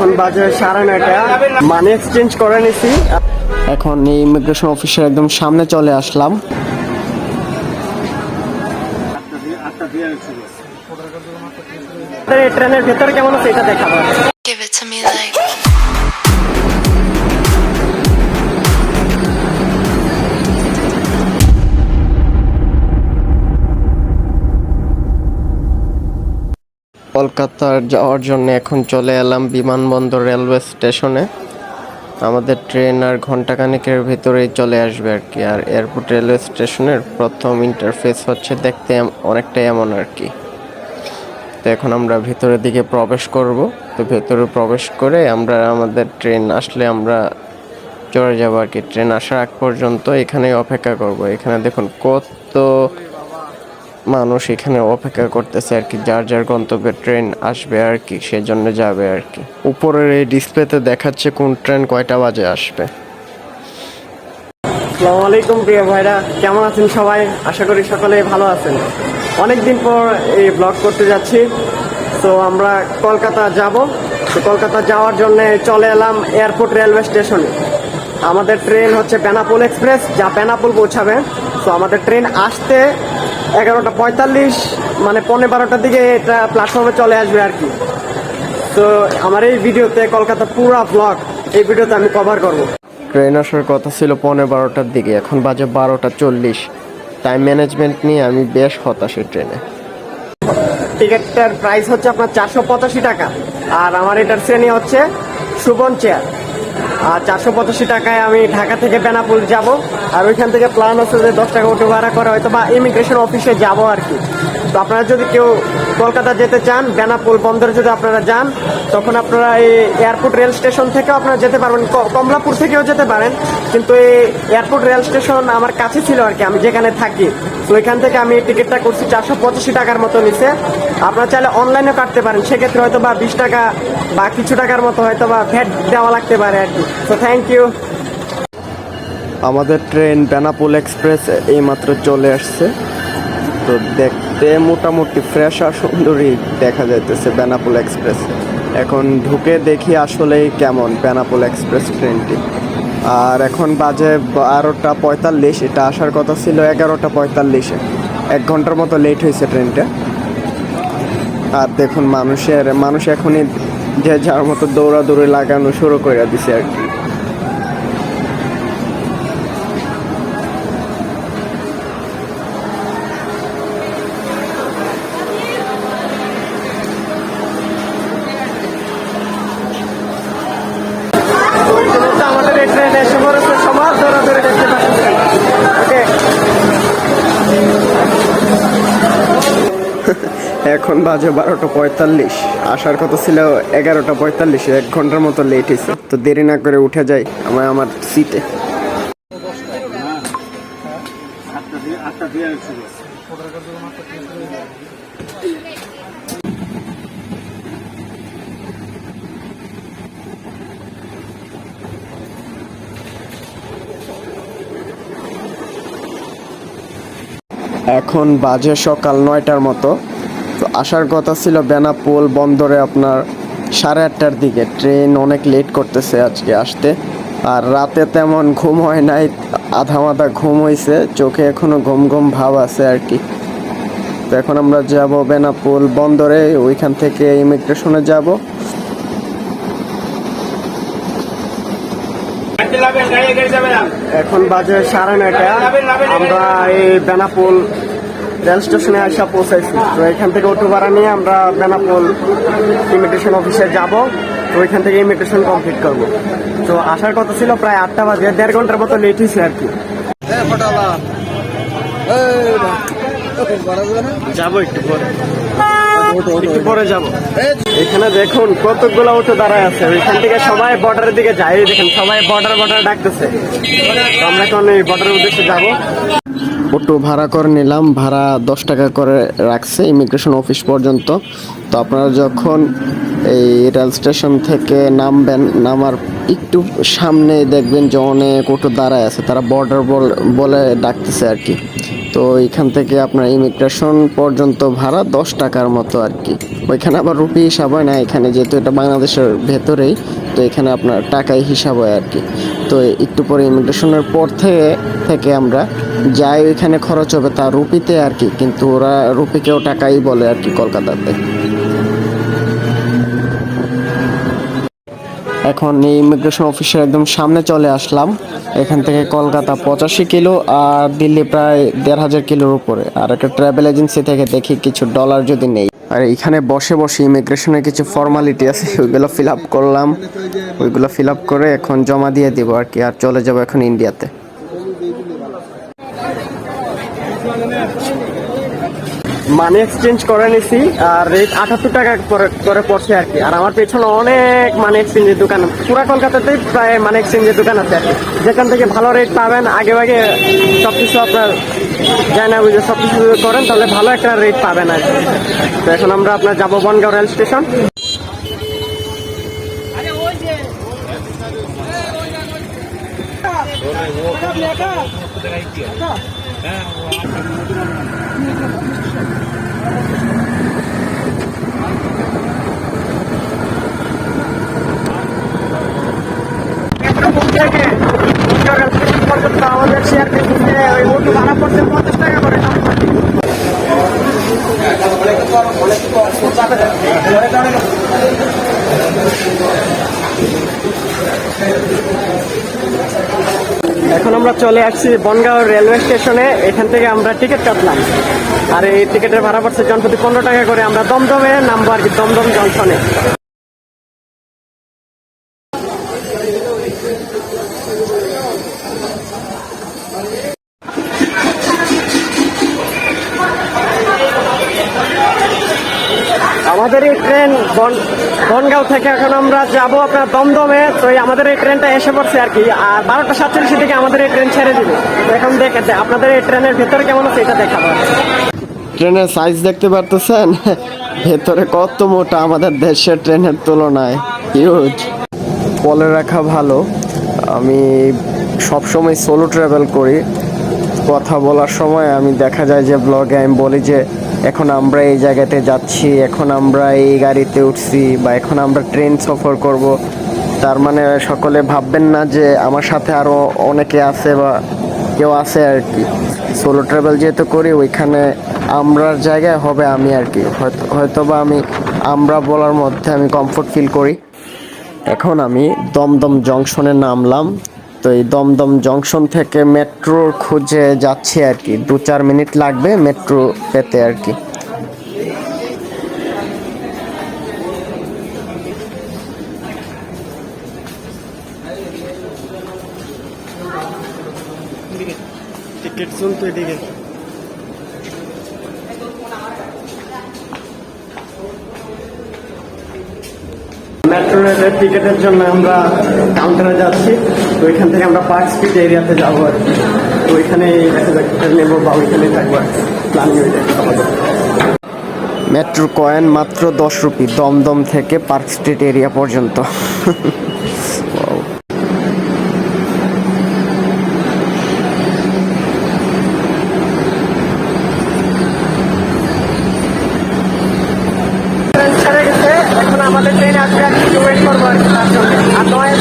এখন বাজে 9:30, money exchange করে নিছি। এখন এই ইমিগ্রেশন অফিসের একদম সামনে চলে আসলাম। ট্রেনের ভেতরে কেমন আছে এটা দেখাবো। Give it to me like কলকাতার যাওয়ার জন্য এখন চলে এলাম বিমানবন্দর রেলওয়ে স্টেশনে। আমাদের ট্রেন আর ঘন্টাখানেকের ভিতরেই চলে আসবে আর কি। আর এয়ারপোর্ট রেলওয়ে স্টেশনের প্রথম ইন্টারফেস হচ্ছে দেখতে অনেকটা এমন আর কি। তো এখন আমরা ভেতরের দিকে প্রবেশ করব। তো ভেতরে প্রবেশ করে আমরা আমাদের ট্রেন আসলে আমরা চড়ে যাবো আর কি। ট্রেন আসার আগ পর্যন্ত এখানেই অপেক্ষা করব। এখানে দেখুন কত মানুষ এখানে অপেক্ষা করতেছে আর কি, যার যার গন্তব্যে ট্রেন আসবে আর কি, সেজন্য যাবে আর কি। উপরের এই ডিসপ্লেতে দেখাচ্ছে কোন ট্রেন কয়টা বাজে আসবে। আসসালামু আলাইকুম প্রিয় ভাইরা, কেমন আছেন সবাই? আশা করি সকলে ভালো আছেন। অনেকদিন পর এই ব্লগ করতে যাচ্ছি। তো আমরা কলকাতা যাব। তো কলকাতা যাওয়ার জন্য চলে এলাম এয়ারপোর্ট রেলওয়ে স্টেশনে। আমাদের ট্রেন হচ্ছে বেনাপোল এক্সপ্রেস, যা বেনাপোল পৌঁছাবে। তো আমাদের ট্রেন আসতে 11:45 মানে 11:15টার দিকে এটা প্ল্যাটফর্মে চলে আসবে আর কি। তো আমার এই ভিডিওতে কলকাতা পুরো ব্লগ এই ভিডিওতে আমি কভার করব। ট্রেন আসার কথা ছিল 11:15টার দিকে, এখন বাজে 12:40। টাইম ম্যানেজমেন্ট নিয়ে আমি বেশ হতাশ এই ট্রেনে। টিকিটটার প্রাইস হচ্ছে আপনার 485 টাকা। আর আমার এটার শ্রেণী হচ্ছে সুবন চেয়ার। আর 485 টাকায় আমি ঢাকা থেকে বেনাপোল যাব। আর ওইখান থেকে প্ল্যান হচ্ছে যে 10 টাকা অটো ভাড়া করে হয়তো বা ইমিগ্রেশন অফিসে যাব আর কি। তো আপনারা যদি কেউ কলকাতা যেতে চান, বেনাপোল বন্দরে যদি আপনারা যান, তখন আপনারা এই এয়ারপোর্ট রেল স্টেশন থেকেও আপনারা যেতে পারবেন, কমলাপুর থেকেও যেতে পারেন। কিন্তু এই এয়ারপোর্ট রেল স্টেশন আমার কাছে ছিল আর কি, আমি যেখানে থাকি। তো ওইখান থেকে আমি টিকিটটা করছি 485 টাকার মতো নিছে। আপনারা চাইলে অনলাইনেও কাটতে পারেন, সেক্ষেত্রে হয়তো বা 20 টাকা বা কিছু টাকার মতো হয়তো বা ভ্যাট দেওয়া লাগতে পারে আর কি। তো থ্যাংক ইউ। আমাদের ট্রেন বেনাপোল এক্সপ্রেস এইমাত্র চলে আসছে। তো দেখতে মোটামুটি ফ্রেশ আর সুন্দরই দেখা যাইতেছে বেনাপোল এক্সপ্রেস। এখন ঢুকে দেখি আসলেই কেমন বেনাপোল এক্সপ্রেস ট্রেনটি। আর এখন বাজে 12:45, এটা আসার কথা ছিল 11:45-এ। 1 ঘন্টার মতো লেট হয়েছে ট্রেনটা। আর দেখুন মানুষ এখনই যে যার মতো দৌড়াদৌড়ি লাগানো শুরু করে দিছে আর কি। আমাদের এই ট্রেন এসে পড়েছে, সবার দৌড়াদৌড়ি দেখতে পাচ্ছেন। ওকে, এখন বাজে 12:45, আসার কথা ছিল 11:45। 1 ঘন্টার মতো লেট হয়েছে। তো দেরি না করে উঠে যাই আমার সিটে। এখন বাজে সকাল 9টার মতো। তো আসার কথা ছিল বেনাপোল বন্দরে আপনার 8:30টার দিকে। ট্রেন অনেক লেট করতেছে আজকে আসতে। আর রাতে তেমন ঘুম হয় নাই, আধা ঘুম হয়েছে, চোখে এখনো ঘুম ঘুম ভাব আছে আর কি। তো এখন আমরা যাব বেনাপোল বন্দরে, ওইখান থেকে ইমিগ্রেশনে যাব। এখন বাজে 9:30, আমরা এই বেনাপোল রেল স্টেশনে আসা পৌঁছাইছি। তো এখান থেকে অটো ভাড়া নিয়ে আমরা বেনাপোল ইমিগ্রেশন অফিসে যাব। তো ওইখান থেকে ইমিগ্রেশন কমপ্লিট করব। তো আসার কথা ছিল প্রায় 8টা বাজে, 1.5 ঘন্টার মতো লেট হয়েছে আর কি। যাবো একটু পরে যাবো। এখানে দেখুন কতগুলো অটো দাঁড়ায় আছে, ওইখান থেকে সবাই বর্ডারের দিকে যায়। দেখেন সবাই বর্ডার ডাকতেছে। তো আমরা এখন এই বর্ডারের উদ্দেশ্যে যাব। অটো ভাড়া করে নিলাম, ভাড়া 10 টাকা করে রাখছে ইমিগ্রেশন অফিস পর্যন্ত। তো আপনারা যখন এই রেল স্টেশন থেকে নামবেন, নামার একটু সামনে দেখবেন যে অনেক অটো দাঁড়ায় আছে, তারা বর্ডার বলে ডাকতেছে আর কি। তো এখান থেকে আপনার ইমিগ্রেশন পর্যন্ত ভাড়া 10 টাকার মতো আর কি। ওইখানে আবার রুপি হিসাব হয় না, এখানে যেহেতু এটা বাংলাদেশের ভেতরেই, তো এখানে আপনার টাকায় হিসাব হয় আর কি। তো একটু পরে ইমিগ্রেশনের পর থেকে আমরা যাই, ওইখানে খরচ হবে তা রুপিতে আর কি, কিন্তু ওরা রুপিকেও টাকাই বলে আর কি কলকাতাতে। এখন এই ইমিগ্রেশন অফিসের একদম সামনে চলে আসলাম। এখান থেকে কলকাতা 85 কিলো আর দিল্লি প্রায় 1500 কিলোর উপরে। আর একটা ট্রাভেল এজেন্সি থেকে দেখি কিছু ডলার যদি নেই। আর এখানে বসে বসে ইমিগ্রেশনের কিছু ফর্মালিটি আছে, ওইগুলো ফিল আপ করলাম। ওইগুলো ফিল আপ করে এখন জমা দিয়ে দিব আর কি, আর চলে যাব এখন ইন্ডিয়াতে। মানি এক্সচেঞ্জ করে নিছি আর রেট 78 টাকা করে পড়ছে আর কি। আর আমার পেছনে অনেক মানি এক্সচেঞ্জের দোকান, পুরা কলকাতাতেই প্রায় মানি এক্সচেঞ্জের দোকান আছে আর কি, যেখান থেকে ভালো রেট পাবেন। আগে আগে সবকিছু আপনার যায় না, বুঝে সবকিছু করেন তাহলে ভালো একটা রেট পাবেন আর কি। তো এখন আমরা আপনার যাবো বনগাঁও রেল স্টেশন। আমাদের শেয়ার ওই মোটু ভাড়া পড়ছে 50 টাকা করে। এখন আমরা চলে আসছি বনগাঁও রেলওয়ে স্টেশনে। এখান থেকে আমরা টিকিট কাটলাম, আর এই টিকিটের ভাড়া পড়ছে জনপ্রতি 15 টাকা করে। আমরা দমদমে নামবো আর কি, দমদম জংশনে। আমাদের এই ট্রেন বনগাঁও থেকে এখন আমরা যাব আপনার দমদমে। তো আমাদের এই ট্রেনটা এসে পড়ছে আর কি, আর 12টা 47 থেকে আমাদের এই ট্রেন ছেড়ে দিবে। তো এখন দেখে আপনাদের এই ট্রেনের ভেতরে কেমন আছে এটা দেখাবো। ট্রেনের সাইজ দেখতে পারতেছেন, ভেতরে কত মোটা আমাদের দেশের ট্রেনের তুলনায়, হিউজ। বলে রাখা ভালো, আমি সবসময় সোলো ট্রাভেল করি। কথা বলার সময় আমি দেখা যায় যে ব্লগে আমি বলি যে এখন আমরা এই জায়গাতে যাচ্ছি, এখন আমরা এই গাড়িতে উঠছি, বা এখন আমরা ট্রেন সফর করব। তার মানে সকলে ভাববেন না যে আমার সাথে আরও অনেকে আছে বা কেউ আছে আর কি। সোলো ট্রাভেল যেহেতু করি, ওইখানে আমরার জায়গায় হবে আমি আর কি, হয়তো বা আমরা বলার মধ্যে আমি কমফোর্ট ফিল করি। এখন আমি দমদম জংশনে নামলাম। তো এই দমদম জংশন থেকে মেট্রোর খুঁজে যাচ্ছি আর কি, 2-4 মিনিট লাগবে মেট্রো পেতে আর কি। টিকিট শুনতে এদিকে মেট্রো রেলের টিকিটের জন্য আমরা কাউন্টারে যাচ্ছি। তো ওইখান থেকে আমরা পার্ক স্ট্রিট এরিয়াতে যাবো আর কি। তো ওইখানে দেখা যাক নেবো বা ওইখানে থাকবো আর কি, প্ল্যানিং ওইটা আমাদের। মেট্রো কয়েন মাত্র 10 রুপি, দমদম থেকে পার্ক স্ট্রিট এরিয়া পর্যন্ত। এখন আমাদের ট্রেন আসবে, ওয়েট করবো আর কি তার জন্য। আর নয়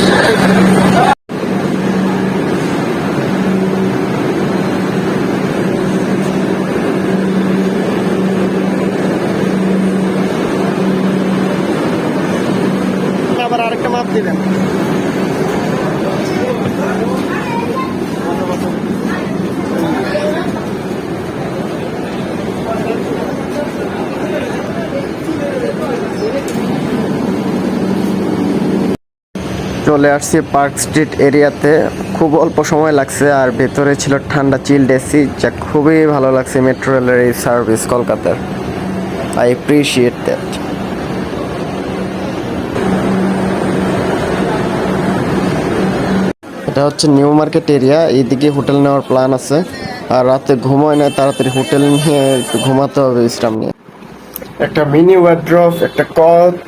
আবার আরেকটা মাপ দিবেন। চলে আসছি পার্ক স্ট্রিট এরিয়াতে, খুব অল্প সময় লাগছে, আর ভেতরে ছিল ঠান্ডা চিল্ড এসি, যা খুবই ভালো লাগছে মেট্রো রেলের এই সার্ভিস কলকাতার। I appreciate that. এটা হচ্ছে নিউ মার্কেট এরিয়া, এইদিকে হোটেল নেওয়ার প্ল্যান আছে। আর রাতে ঘুমায় না, তাড়াতাড়ি হোটেল নিয়ে একটু ঘুমাতে হবে বিশ্রাম নিয়ে। একটা মিনি ওয়ার্ড্রপ, একটা কচ,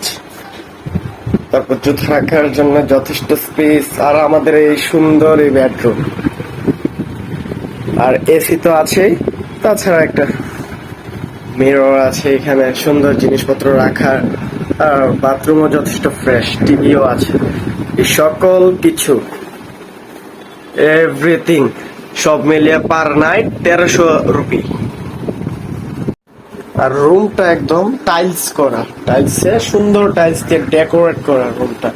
তারপর জুতো রাখার জন্য যথেষ্ট স্পেস, আর আমাদের এই সুন্দর এই বেডরুম, আর এসি তো আছেই। তাছাড়া একটা মিরর আছে এখানে, সুন্দর জিনিসপত্র রাখার, আর বাথরুমও যথেষ্ট ফ্রেশ, টিভিও আছে। এই সকল কিছু এভরিথিং সব মিলিয়ে পার নাইট 1300 রুপি। আর রুমটা একদম টাইলস করা, টাইলসে সুন্দর টাইলস দিয়ে ডেকোরেট করা রুমটা।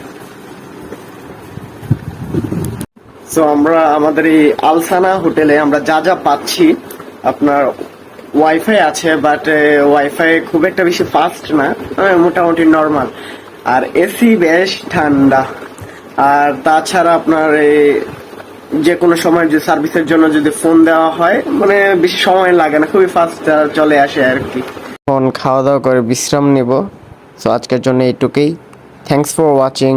তো আমরা আমাদের এই আলসানা হোটেলে আমরা যা যা পাচ্ছি, আপনার ওয়াইফাই আছে, বাট ওয়াইফাই খুব একটা বেশি ফাস্ট না, মোটামুটি নর্মাল। আর এসি বেশ ঠান্ডা। আর তাছাড়া আপনার এই যে কোনো সময় যে সার্ভিসের জন্য যদি ফোন দেওয়া হয়, মানে বেশি সময় লাগে না, খুবই ফাস্ট চলে আসে আর কি। এখন খাওয়া দাওয়া করে বিশ্রাম নেব। তো আজকের জন্য এইটুকুই। Thanks for watching.